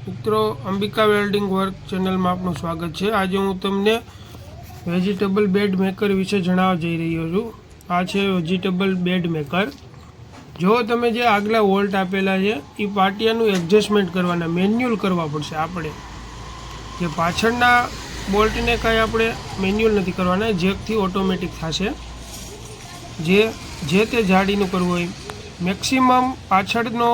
મિત્રો, Ambika welding work ચેનલમાં આપનું સ્વાગત છે। આજે હું તમને વેજીટેબલ બેડ મેકર વિશે જણાવવા જઈ રહ્યો છું। આ છે વેજીટેબલ બેડ મેકર। જો તમે જે આગલા વોલ્ટ આપેલા છે એ પાટિયાનું એડજસ્ટમેન્ટ કરવાના મેન્યુઅલ કરવા પડશે। આપણે જે પાછળના બોલ્ટને કાંઈ આપણે મેન્યુઅલ નથી કરવાના, જેકથી ઓટોમેટિક થશે। જે તે જાડીનું કરવું હોય, મેક્સિમમ પાછળનો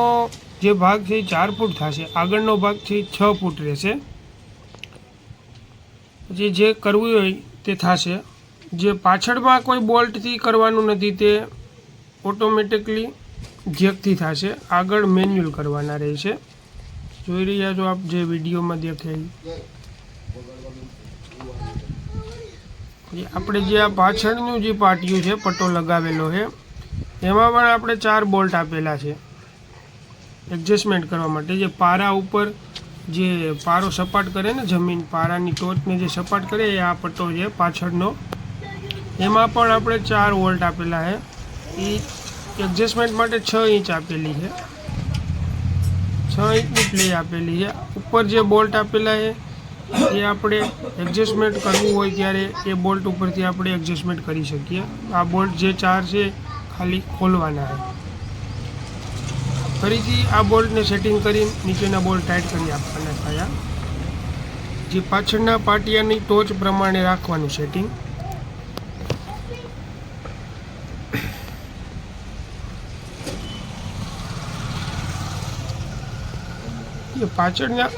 જે ભાગ છે એ 4 ફૂટ થશે, આગળનો ભાગ છે એ 6 ફૂટ રહેશે। પછી જે કરવું હોય તે થશે। જે પાછળમાં કોઈ બોલ્ટથી કરવાનું નથી, તે ઓટોમેટિકલી જેકથી થશે, આગળ મેન્યુઅલ કરવાના રહેશે। જોઈ રહ્યા છો આપ જે વિડીયોમાં દેખાય। આપણે જે આ પાછળનું જે પાટિયું છે, પટ્ટો લગાવેલો છે, એમાં પણ આપણે 4 બોલ્ટ આપેલા છે એડજસ્ટમેન્ટ કરવા માટે। જે પારા ઉપર જે પારો સપાટ કરે ને, જમીન પારાની ટોચને જે સપાટ કરે એ આ પટ્ટો છે પાછળનો, એમાં પણ આપણે 4 વોલ્ટ આપેલા છે। એ એડજસ્ટમેન્ટ માટે 6 ઇંચ આપેલી છે, 6 ઇંચની પ્લે આપેલી છે। ઉપર જે બોલ્ટ આપેલા છે એ આપણે એડજસ્ટમેન્ટ કરવું હોય ત્યારે એ બોલ્ટ ઉપરથી આપણે એડજસ્ટમેન્ટ કરી શકીએ। આ બોલ્ટ જે 4 છે ખાલી ખોલવાના છે। ફરીથી આ બોલ્ટને સેટિંગ કરી નીચેના બોલ્ટ ટાઈટ કરી આપવાના થયા। જે પાછળના પાટિયાની ટોચ પ્રમાણે રાખવાનું સેટિંગ। જે પાછળના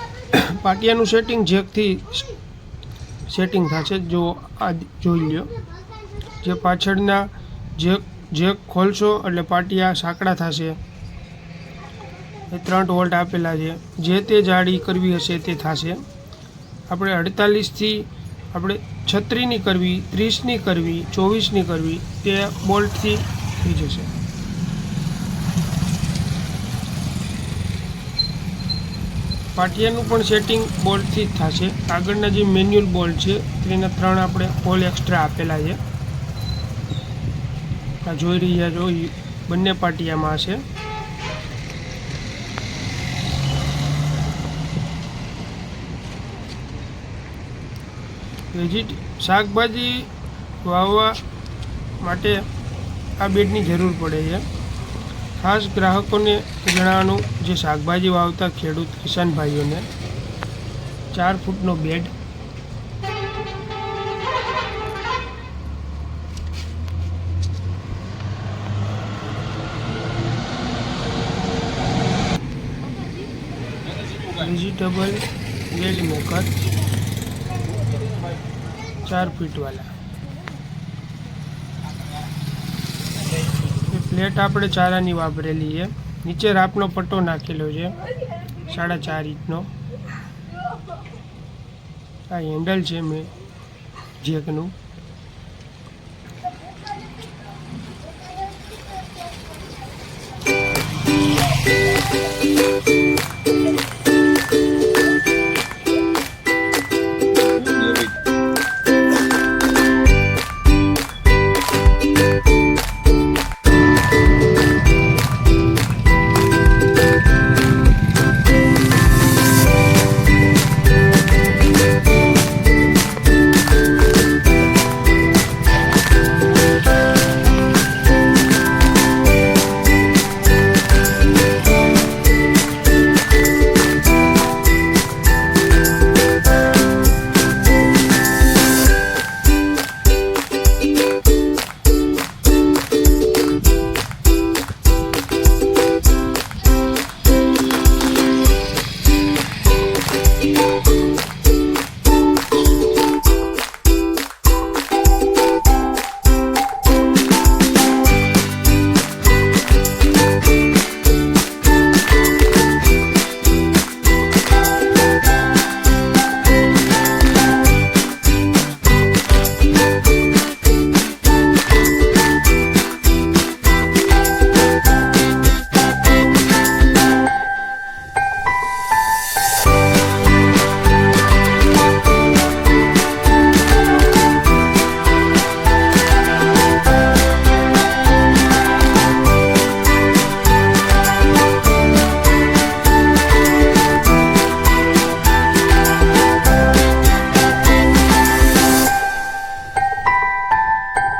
પાટિયાનું સેટિંગ જેકથી સેટિંગ થશે। જો આ જોઈ લો, જે પાછળના જેક ખોલશો એટલે પાટિયા સાંકડા થશે। એ 3 વોલ્ટ આપેલા છે। જે તે જાડી કરવી હશે તે થશે। આપણે 48થી આપણે 36ની કરવી, 30ની કરવી, 24ની કરવી, તે બોલ્ટથી થઈ જશે। પાટિયાનું પણ સેટિંગ બોલ્ટથી જ થશે। આગળના જે મેન્યુઅલ બોલ્ટ છે તેના 3 આપણે હોલ એક્સ્ટ્રા આપેલા છે। આ જોઈ રહ્યા છો, બંને પાટિયામાં હશે। શાકભાજી વાવવા માટે આ બેડની જરૂર પડે છે। ખાસ ગ્રાહકોને જણાવવાનું, જે શાકભાજી વાવતા ખેડૂત કિસાન ભાઈઓને 4 ફૂટનો bed vegetable bed maker 4 feet वाला। प्लेट આપણે ચારાની વાપરેલી છે। નીચે રાપનો પટ્ટો નાખેલો છે 4.5 ઇંચનો। આ હેન્ડલ છે મેં જેકનું।